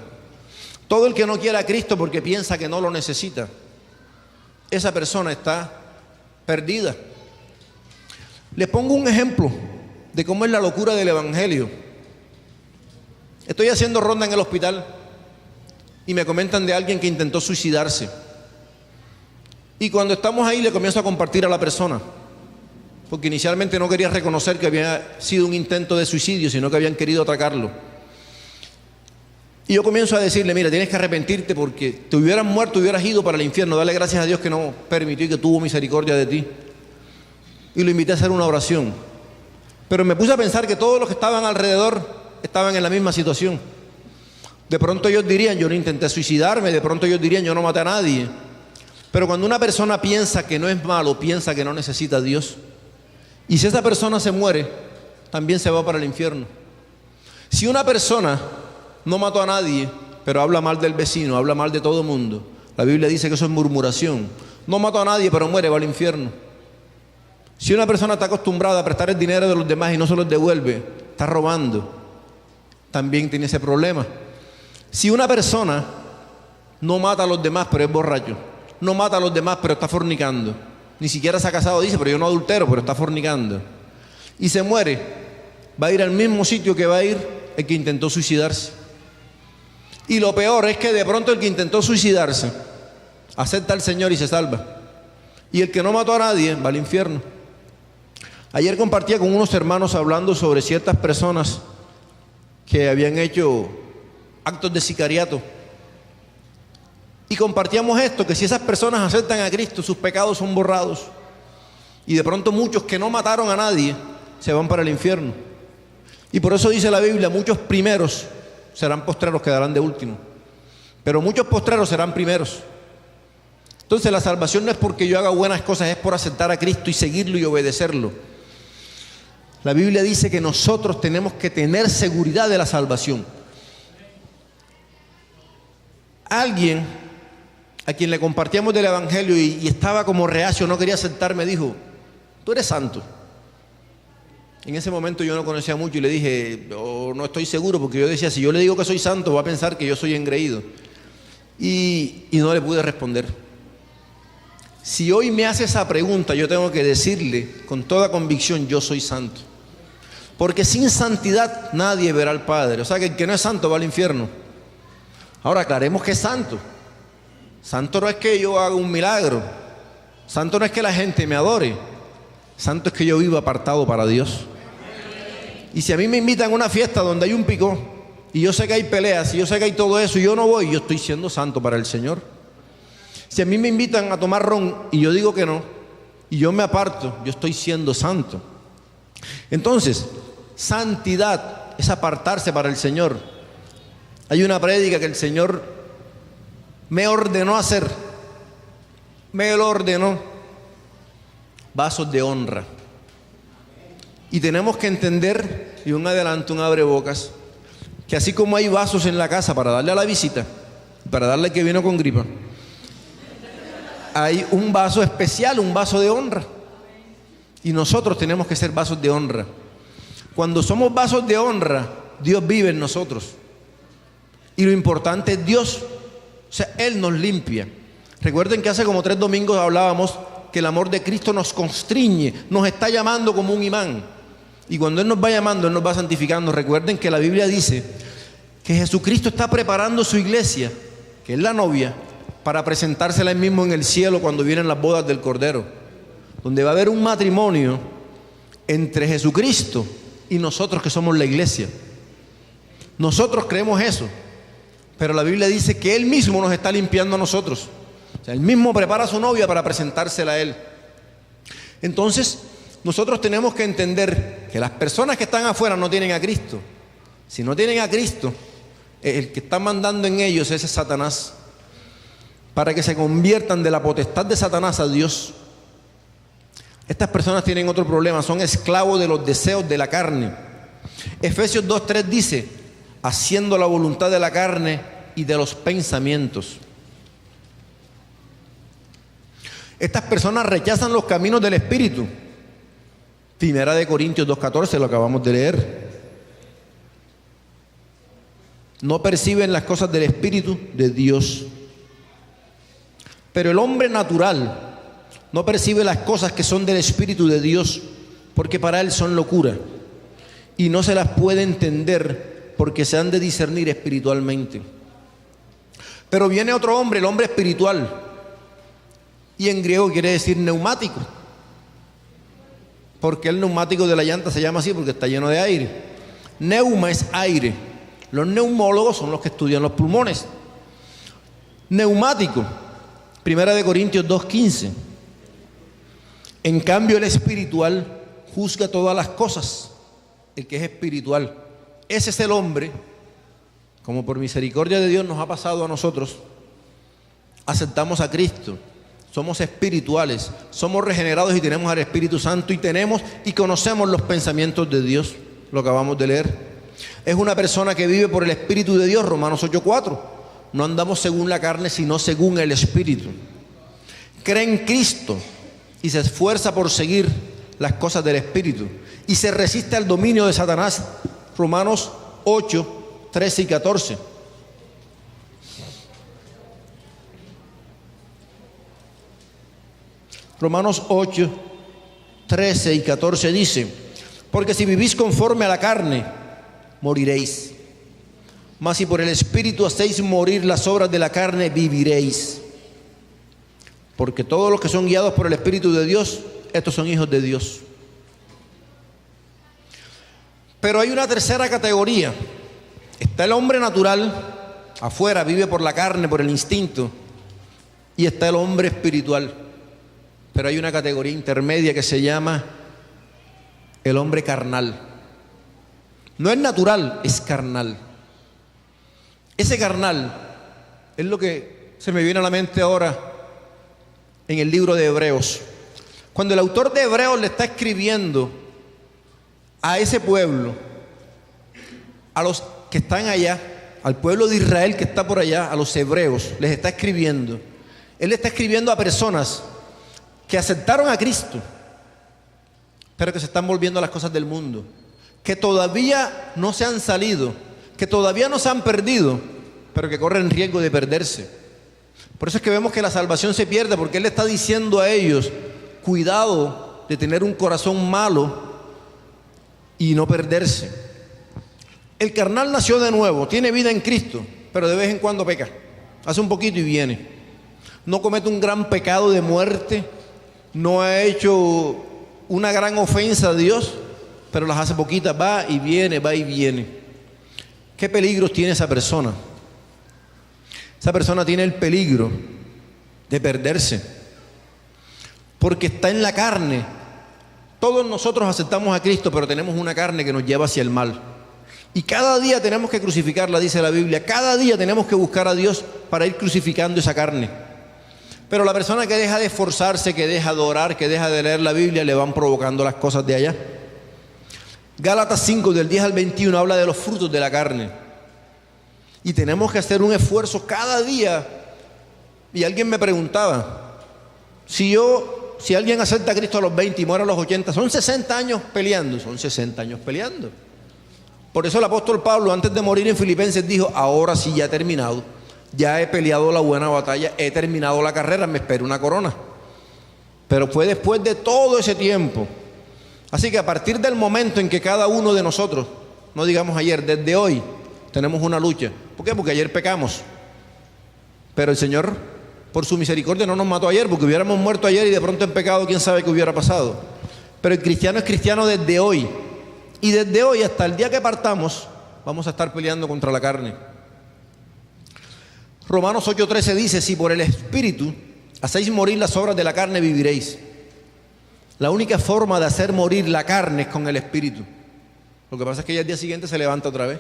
Todo el que no quiere a Cristo porque piensa que no lo necesita, esa persona está perdida. Les pongo un ejemplo de cómo es la locura del evangelio. Estoy haciendo ronda en el hospital y me comentan de alguien que intentó suicidarse. Y cuando estamos ahí le comienzo a compartir a la persona, porque inicialmente no quería reconocer que había sido un intento de suicidio, sino que habían querido atacarlo. Y yo comienzo a decirle: mira, tienes que arrepentirte, porque te hubieras muerto, hubieras ido para el infierno. Dale gracias a Dios que no permitió y que tuvo misericordia de ti. Y lo invité a hacer una oración. Pero me puse a pensar que todos los que estaban alrededor estaban en la misma situación. De pronto ellos dirían: yo no intenté suicidarme. De pronto ellos dirían: yo no maté a nadie. Pero cuando una persona piensa que no es malo, piensa que no necesita a Dios, y si esa persona se muere, también se va para el infierno. Si una persona no mató a nadie, pero habla mal del vecino, habla mal de todo el mundo, la Biblia dice que eso es murmuración. No mató a nadie, pero muere, va al infierno. Si una persona está acostumbrada a prestar el dinero de los demás y no se los devuelve, está robando, también tiene ese problema. Si una persona no mata a los demás, pero es borracho, no mata a los demás, pero está fornicando, ni siquiera se ha casado, dice: pero yo no adultero, pero está fornicando, y se muere, va a ir al mismo sitio que va a ir el que intentó suicidarse. Y lo peor es que de pronto el que intentó suicidarse acepta al Señor y se salva, y el que no mató a nadie va al infierno. Ayer compartía con unos hermanos hablando sobre ciertas personas que habían hecho actos de sicariato, y compartíamos esto, que si esas personas aceptan a Cristo, sus pecados son borrados. Y de pronto muchos que no mataron a nadie se van para el infierno. Y por eso dice la Biblia: muchos primeros serán postreros, quedarán de último. Pero muchos postreros serán primeros. Entonces la salvación no es porque yo haga buenas cosas, es por aceptar a Cristo y seguirlo y obedecerlo. La Biblia dice que nosotros tenemos que tener seguridad de la salvación. Alguien a quien le compartíamos del evangelio y estaba como reacio, no quería aceptar, me dijo: tú eres santo. En ese momento yo no conocía mucho y le dije: no estoy seguro, porque yo decía: si yo le digo que soy santo, va a pensar que yo soy engreído. Y no le pude responder. Si hoy me hace esa pregunta, yo tengo que decirle con toda convicción: yo soy santo. Porque sin santidad nadie verá al Padre. O sea que el que no es santo va al infierno. Ahora aclaremos que es santo. Santo no es que yo haga un milagro. Santo no es que la gente me adore. Santo es que yo vivo apartado para Dios. Y si a mí me invitan a una fiesta donde hay un picó, y yo sé que hay peleas, y yo sé que hay todo eso, y yo no voy, yo estoy siendo santo para el Señor. Si a mí me invitan a tomar ron y yo digo que no, y yo me aparto, yo estoy siendo santo. Entonces, santidad es apartarse para el Señor. Hay una prédica que el Señor me ordenó hacer. Me lo ordenó. Vasos de honra. Y tenemos que entender, y un adelanto, un abrebocas, que así como hay vasos en la casa para darle a la visita, para darle al que vino con gripa, hay un vaso especial, un vaso de honra. Y nosotros tenemos que ser vasos de honra. Cuando somos vasos de honra, Dios vive en nosotros. Y lo importante es Dios. O sea, Él nos limpia. Recuerden que hace como 3 domingos hablábamos que el amor de Cristo nos constriñe, nos está llamando como un imán. Y cuando Él nos va llamando, Él nos va santificando. Recuerden que la Biblia dice que Jesucristo está preparando su iglesia, que es la novia, para presentársela Él mismo en el cielo cuando vienen las bodas del Cordero, donde va a haber un matrimonio entre Jesucristo y nosotros que somos la iglesia. Nosotros creemos eso, pero la Biblia dice que Él mismo nos está limpiando a nosotros. O sea, él mismo prepara a su novia para presentársela a él. Entonces, nosotros tenemos que entender que las personas que están afuera no tienen a Cristo. Si no tienen a Cristo, el que está mandando en ellos es Satanás, para que se conviertan de la potestad de Satanás a Dios. Estas personas tienen otro problema, son esclavos de los deseos de la carne. Efesios 2:3 dice, haciendo la voluntad de la carne y de los pensamientos. Estas personas rechazan los caminos del Espíritu. Primera de Corintios 2:14, lo acabamos de leer. No perciben las cosas del Espíritu de Dios. Pero el hombre natural no percibe las cosas que son del Espíritu de Dios, porque para él son locura, y no se las puede entender porque se han de discernir espiritualmente. Pero viene otro hombre, el hombre espiritual, y en griego quiere decir neumático, porque el neumático de la llanta se llama así porque está lleno de aire. Neuma es aire. Los neumólogos son los que estudian los pulmones. Neumático, Primera de Corintios 2:15. En cambio, el espiritual juzga todas las cosas. El que es espiritual, ese es el hombre, como por misericordia de Dios nos ha pasado a nosotros. Aceptamos a Cristo, somos espirituales, somos regenerados y tenemos al Espíritu Santo y tenemos y conocemos los pensamientos de Dios. Lo acabamos de leer. Es una persona que vive por el Espíritu de Dios, Romanos 8:4. No andamos según la carne, sino según el Espíritu. Cree en Cristo y se esfuerza por seguir las cosas del Espíritu y se resiste al dominio de Satanás, Romanos 8:13 y 14. Romanos 8:13 y 14 dice, porque si vivís conforme a la carne, moriréis. Mas si por el Espíritu hacéis morir las obras de la carne, viviréis. Porque todos los que son guiados por el Espíritu de Dios, estos son hijos de Dios. Pero hay una tercera categoría. Está el hombre natural, afuera, vive por la carne, por el instinto. Y está el hombre espiritual. Pero hay una categoría intermedia que se llama el hombre carnal. No es natural, es carnal. Ese carnal es lo que se me viene a la mente ahora en el libro de Hebreos. Cuando el autor de Hebreos le está escribiendo a ese pueblo, a los que están allá, al pueblo de Israel que está por allá, a los hebreos, les está escribiendo. Él le está escribiendo a personas que aceptaron a Cristo, pero que se están volviendo a las cosas del mundo, que todavía no se han salido, que todavía no se han perdido, pero que corren riesgo de perderse. Por eso es que vemos que la salvación se pierde, porque Él le está diciendo a ellos, cuidado de tener un corazón malo y no perderse. El carnal nació de nuevo, tiene vida en Cristo, pero de vez en cuando peca, hace un poquito y viene. No comete un gran pecado de muerte, no ha hecho una gran ofensa a Dios, pero las hace poquitas, va y viene, va y viene. ¿Qué peligros tiene esa persona? Esa persona tiene el peligro de perderse, porque está en la carne. Todos nosotros aceptamos a Cristo, pero tenemos una carne que nos lleva hacia el mal. Y cada día tenemos que crucificarla, dice la Biblia. Cada día tenemos que buscar a Dios para ir crucificando esa carne. Pero la persona que deja de esforzarse, que deja de orar, que deja de leer la Biblia, le van provocando las cosas de allá. Gálatas 5, del 10 al 21, habla de los frutos de la carne. Y tenemos que hacer un esfuerzo cada día. Y alguien me preguntaba, si alguien acepta a Cristo a los 20 y muere a los 80, son 60 años peleando. Son 60 años peleando. Por eso el apóstol Pablo, antes de morir en Filipenses, dijo, ahora sí ya he terminado. Ya he peleado la buena batalla, he terminado la carrera, me espero una corona. Pero fue después de todo ese tiempo. Así que a partir del momento en que cada uno de nosotros, no digamos ayer, desde hoy, tenemos una lucha. ¿Por qué? Porque ayer pecamos. Pero el Señor, por su misericordia, no nos mató ayer, porque hubiéramos muerto ayer y de pronto en pecado, quién sabe qué hubiera pasado. Pero el cristiano es cristiano desde hoy. Y desde hoy hasta el día que partamos, vamos a estar peleando contra la carne. Romanos 8:13 dice, si por el Espíritu hacéis morir las obras de la carne, viviréis. La única forma de hacer morir la carne es con el Espíritu. Lo que pasa es que ella al día siguiente se levanta otra vez.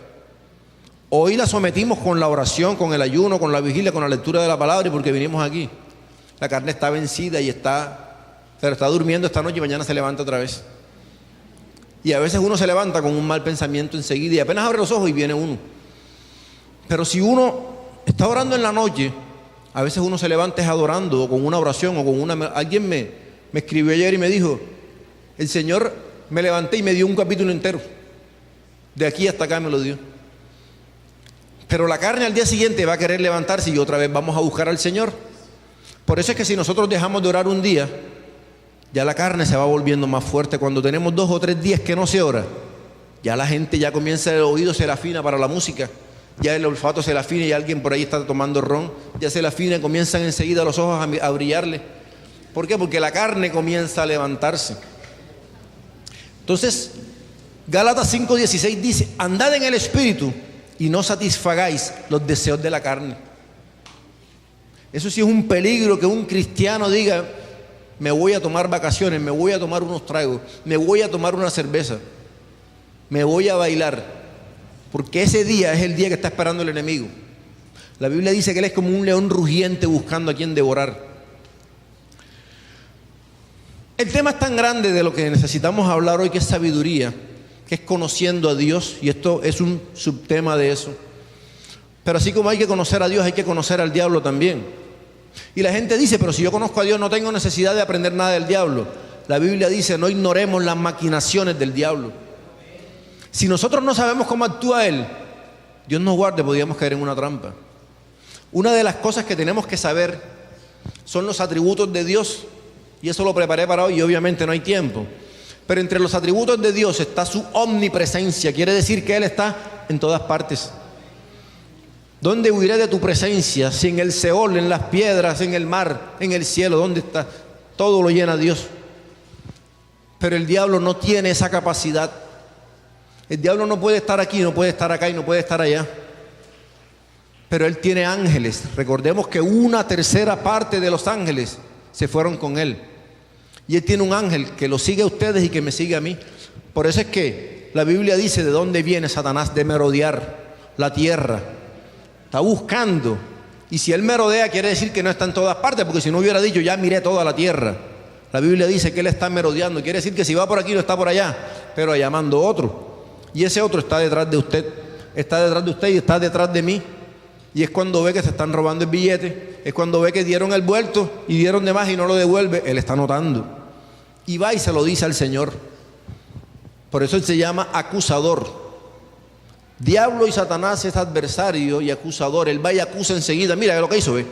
Hoy la sometimos con la oración, con el ayuno, con la vigilia, con la lectura de la palabra y porque vinimos aquí. La carne está vencida y pero está durmiendo esta noche y mañana se levanta otra vez. Y a veces uno se levanta con un mal pensamiento enseguida y apenas abre los ojos y viene uno. Pero si uno está orando en la noche, a veces uno se levanta adorando o con una oración o con una... Alguien me escribió ayer y me dijo, el Señor me levanté y me dio un capítulo entero. De aquí hasta acá me lo dio. Pero la carne al día siguiente va a querer levantarse y otra vez vamos a buscar al Señor. Por eso es que si nosotros dejamos de orar un día, ya la carne se va volviendo más fuerte. Cuando tenemos 2 o 3 días que no se ora, ya la gente ya comienza, el oído se le afina para la música, ya el olfato se le afina y alguien por ahí está tomando ron, ya se le afina y comienzan enseguida los ojos a brillarle. ¿Por qué? Porque la carne comienza a levantarse. Entonces, Gálatas 5:16 dice, andad en el Espíritu y no satisfagáis los deseos de la carne. Eso sí es un peligro que un cristiano diga, me voy a tomar vacaciones, me voy a tomar unos tragos, me voy a tomar una cerveza, me voy a bailar, porque ese día es el día que está esperando el enemigo. La Biblia dice que él es como un león rugiente buscando a quien devorar. El tema es tan grande de lo que necesitamos hablar hoy, que es sabiduría, que es conociendo a Dios, y esto es un subtema de eso. Pero así como hay que conocer a Dios, hay que conocer al diablo también. Y la gente dice, pero si yo conozco a Dios no tengo necesidad de aprender nada del diablo. La Biblia dice, no ignoremos las maquinaciones del diablo. Si nosotros no sabemos cómo actúa él, Dios nos guarde, podríamos caer en una trampa. Una de las cosas que tenemos que saber son los atributos de Dios, y eso lo preparé para hoy y obviamente no hay tiempo. Pero entre los atributos de Dios está su omnipresencia, quiere decir que Él está en todas partes. ¿Dónde huiré de tu presencia? Si en el Seol, en las piedras, en el mar, en el cielo, ¿dónde está? Todo lo llena Dios. Pero el diablo no tiene esa capacidad. El diablo no puede estar aquí, no puede estar acá y no puede estar allá. Pero él tiene ángeles. Recordemos que 1/3 parte de los ángeles se fueron con él. Y él tiene un ángel que lo sigue a ustedes y que me sigue a mí. Por eso es que la Biblia dice, ¿de dónde viene Satanás? De merodear la tierra. Está buscando. Y si él merodea, quiere decir que no está en todas partes, porque si no hubiera dicho, ya miré toda la tierra. La Biblia dice que él está merodeando. Quiere decir que si va por aquí no está por allá, pero llamando otro. Y ese otro está detrás de usted. Está detrás de usted y está detrás de mí. Y es cuando ve que se están robando el billete. Es cuando ve que dieron el vuelto y dieron de más y no lo devuelve. Él está notando. Y va y se lo dice al Señor. Por eso él se llama acusador. Diablo y Satanás es adversario y acusador. Él va y acusa enseguida. Mira lo que hizo, ve.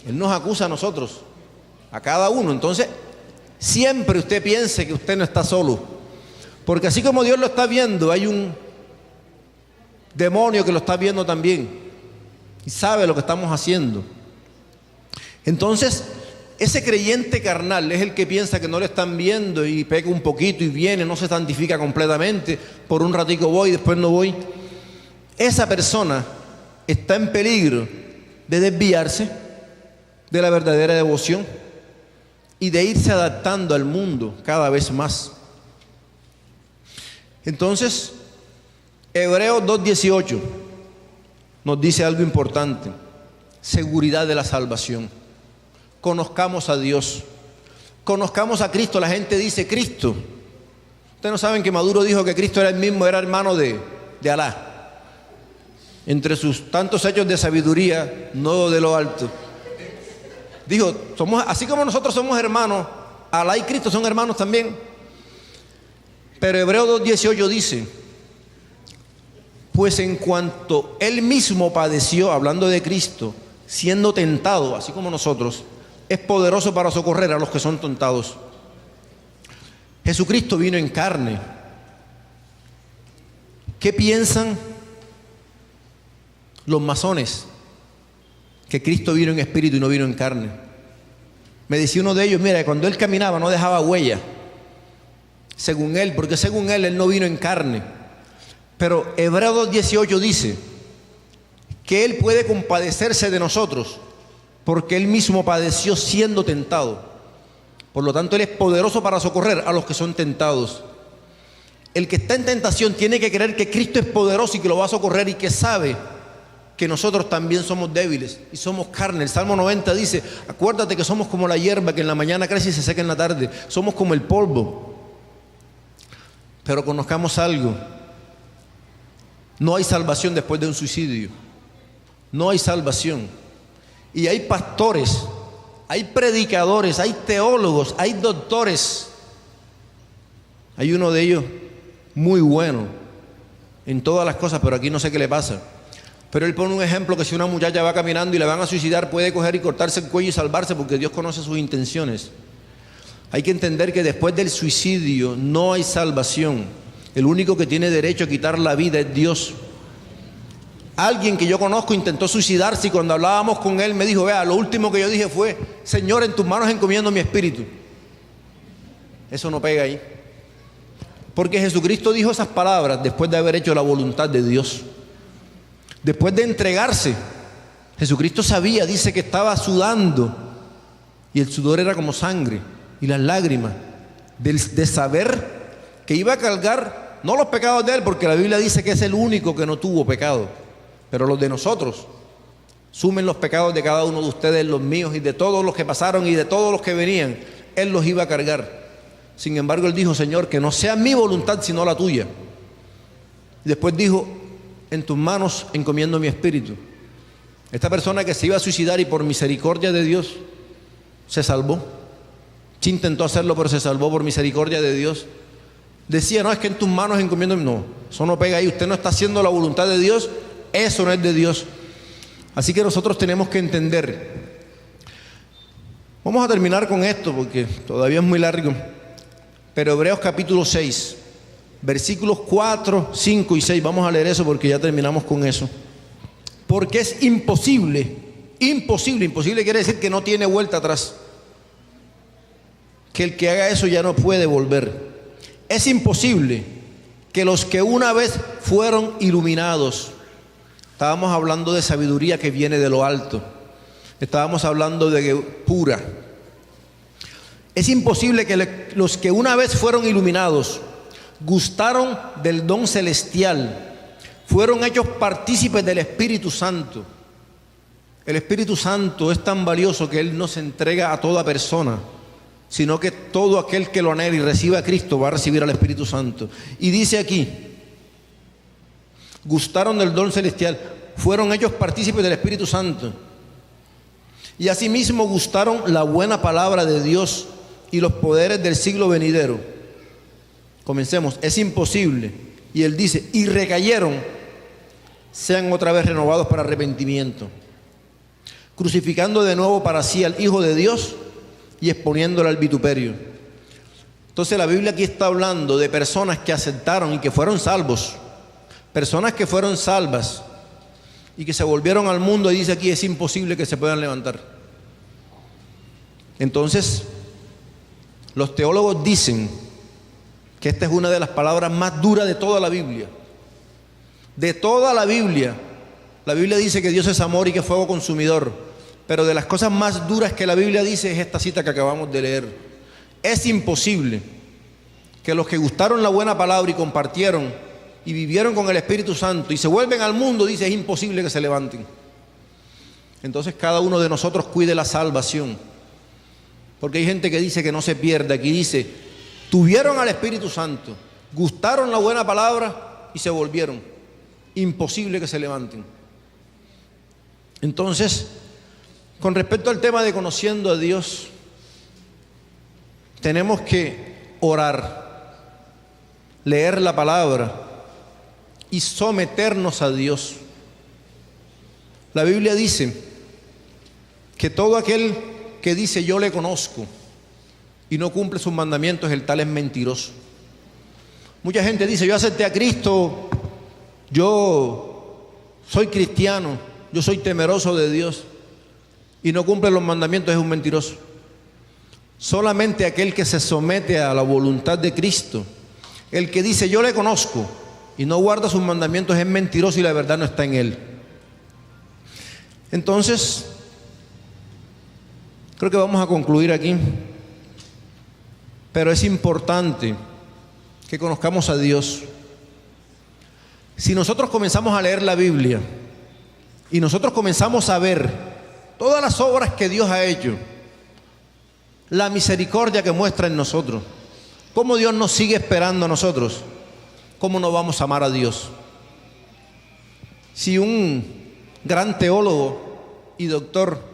Él nos acusa a nosotros, a cada uno. Entonces, siempre usted piense que usted no está solo. Porque así como Dios lo está viendo, hay un demonio que lo está viendo también. Y sabe lo que estamos haciendo. Entonces, ese creyente carnal es el que piensa que no le están viendo y peca un poquito y viene, no se santifica completamente, por un ratico voy, después no voy. Esa persona está en peligro de desviarse de la verdadera devoción y de irse adaptando al mundo cada vez más. Entonces, Hebreos 2:18 nos dice algo importante: seguridad de la salvación. Conozcamos a Dios, conozcamos a Cristo. La gente dice Cristo. Ustedes no saben que Maduro dijo que Cristo era el mismo, era hermano de Alá. Entre sus tantos hechos de sabiduría, no de lo alto. Dijo, así como nosotros somos hermanos, Alá y Cristo son hermanos también. Pero Hebreos 2:18 dice, pues en cuanto Él mismo padeció, hablando de Cristo, siendo tentado, así como nosotros, es poderoso para socorrer a los que son tentados. Jesucristo vino en carne. ¿Qué piensan los masones? Que Cristo vino en espíritu y no vino en carne. Me decía uno de ellos, mira, cuando Él caminaba no dejaba huella. Según Él, porque según Él no vino en carne. Pero Hebreos 2:18 dice que Él puede compadecerse de nosotros porque Él mismo padeció siendo tentado. Por lo tanto, Él es poderoso para socorrer a los que son tentados. El que está en tentación tiene que creer que Cristo es poderoso y que lo va a socorrer, y que sabe que nosotros también somos débiles y somos carne. El Salmo 90 dice: acuérdate que somos como la hierba que en la mañana crece y se seca en la tarde. Somos como el polvo. Pero conozcamos algo: no hay salvación después de un suicidio. No hay salvación. Y hay pastores, hay predicadores, hay teólogos, hay doctores. Hay uno de ellos muy bueno en todas las cosas, pero aquí no sé qué le pasa. Pero él pone un ejemplo que si una muchacha va caminando y la van a suicidar, puede coger y cortarse el cuello y salvarse, porque Dios conoce sus intenciones. Hay que entender que después del suicidio no hay salvación. El único que tiene derecho a quitar la vida es Dios. Alguien que yo conozco intentó suicidarse, y cuando hablábamos con él me dijo: vea, lo último que yo dije fue: Señor, en tus manos encomiendo mi espíritu. Eso no pega ahí. Porque Jesucristo dijo esas palabras después de haber hecho la voluntad de Dios. Después de entregarse, Jesucristo sabía, dice que estaba sudando, y el sudor era como sangre, y las lágrimas de saber que iba a cargar no los pecados de él, porque la Biblia dice que es el único que no tuvo pecado, pero los de nosotros. Sumen los pecados de cada uno de ustedes, los míos y de todos los que pasaron y de todos los que venían. Él los iba a cargar. Sin embargo, él dijo: Señor, que no sea mi voluntad sino la tuya. Y después dijo: en tus manos encomiendo mi espíritu. Esta persona que se iba a suicidar, y por misericordia de Dios se salvó. Sí intentó hacerlo, pero se salvó por misericordia de Dios. Decía: no, es que en tus manos encomiendo. No, eso no pega ahí. Usted no está haciendo la voluntad de Dios. Eso no es de Dios. Así que nosotros tenemos que entender. Vamos a terminar con esto porque todavía es muy largo. Pero Hebreos capítulo 6, versículos 4, 5 y 6. Vamos a leer eso porque ya terminamos con eso. Porque es imposible. Imposible quiere decir que no tiene vuelta atrás. Que el que haga eso ya no puede volver. Es imposible que los que una vez fueron iluminados. Estábamos hablando de sabiduría que viene de lo alto. Estábamos hablando de pura. Es imposible que los que una vez fueron iluminados, gustaron del don celestial, fueron hechos partícipes del Espíritu Santo. El Espíritu Santo es tan valioso que Él no se entrega a toda persona, sino que todo aquel que lo anhele y reciba a Cristo va a recibir al Espíritu Santo. Y dice aquí: gustaron del don celestial, fueron hechos partícipes del Espíritu Santo, y asimismo gustaron la buena palabra de Dios y los poderes del siglo venidero. Comencemos. Es imposible. Y él dice: y recayeron, sean otra vez renovados para arrepentimiento, crucificando de nuevo para sí al Hijo de Dios y exponiéndole al vituperio. Entonces la Biblia aquí está hablando de personas que aceptaron y que fueron salvos, personas que fueron salvas y que se volvieron al mundo, y dice aquí: es imposible que se puedan levantar. Entonces los teólogos dicen que esta es una de las palabras más duras de toda la Biblia. De toda la Biblia. La Biblia dice que Dios es amor y que es fuego consumidor, pero de las cosas más duras que la Biblia dice es esta cita que acabamos de leer. Es imposible que los que gustaron la buena palabra y compartieron y vivieron con el Espíritu Santo y se vuelven al mundo, dice: es imposible que se levanten. Entonces cada uno de nosotros cuide la salvación, porque hay gente que dice que no se pierde. Aquí dice: tuvieron al Espíritu Santo, gustaron la buena palabra y se volvieron. Imposible que se levanten. Entonces, con respecto al tema de conociendo a Dios, tenemos que orar, leer la palabra y someternos a Dios. La Biblia dice que todo aquel que dice: yo le conozco, y no cumple sus mandamientos, el tal es mentiroso. Mucha gente dice: yo acepté a Cristo, yo soy cristiano, yo soy temeroso de Dios, y no cumple los mandamientos, es un mentiroso. Solamente aquel que se somete a la voluntad de Cristo, el que dice: yo le conozco, y no guarda sus mandamientos, es mentiroso y la verdad no está en él. Entonces, Creo que vamos a concluir aquí. Pero es importante que conozcamos a Dios. Si nosotros comenzamos a leer la Biblia y nosotros comenzamos a ver todas las obras que Dios ha hecho, la misericordia que muestra en nosotros, cómo Dios nos sigue esperando a nosotros, cómo no vamos a amar a Dios. Si un gran teólogo y doctor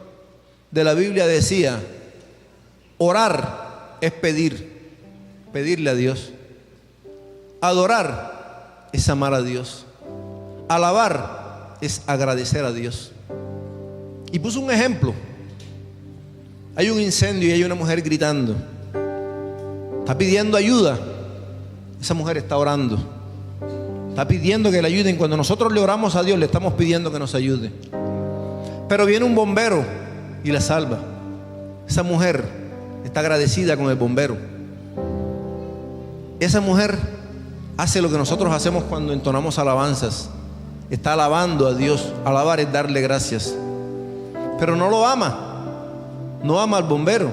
de la Biblia decía, orar es pedirle a Dios. Adorar es amar a Dios. Alabar es agradecer a Dios. Y puso un ejemplo. Hay un incendio y hay una mujer gritando. Está pidiendo ayuda. Esa mujer está orando. Está pidiendo que le ayuden. Cuando nosotros le oramos a Dios, le estamos pidiendo que nos ayude. Pero viene un bombero y la salva. Esa mujer está agradecida con el bombero. Esa mujer hace lo que nosotros hacemos cuando entonamos alabanzas. Está alabando a Dios. Alabar es darle gracias. Pero no lo ama. No ama al bombero.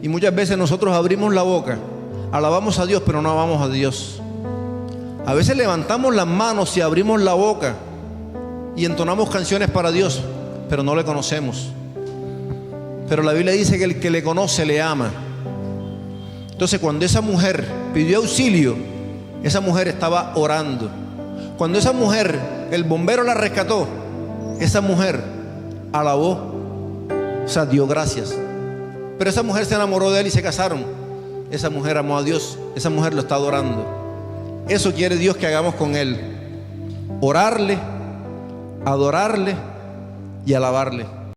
Y muchas veces nosotros abrimos la boca, alabamos a Dios, pero no amamos a Dios. A veces levantamos las manos y abrimos la boca y entonamos canciones para Dios, pero no le conocemos. Pero la Biblia dice que el que le conoce le ama. Entonces, cuando esa mujer pidió auxilio, esa mujer estaba orando. Cuando esa mujer, el bombero la rescató, esa mujer alabó, o sea, dio gracias. Pero esa mujer se enamoró de él y se casaron. Esa mujer amó a Dios, esa mujer lo está adorando. Eso quiere Dios que hagamos con él: orarle, adorarle y alabarle.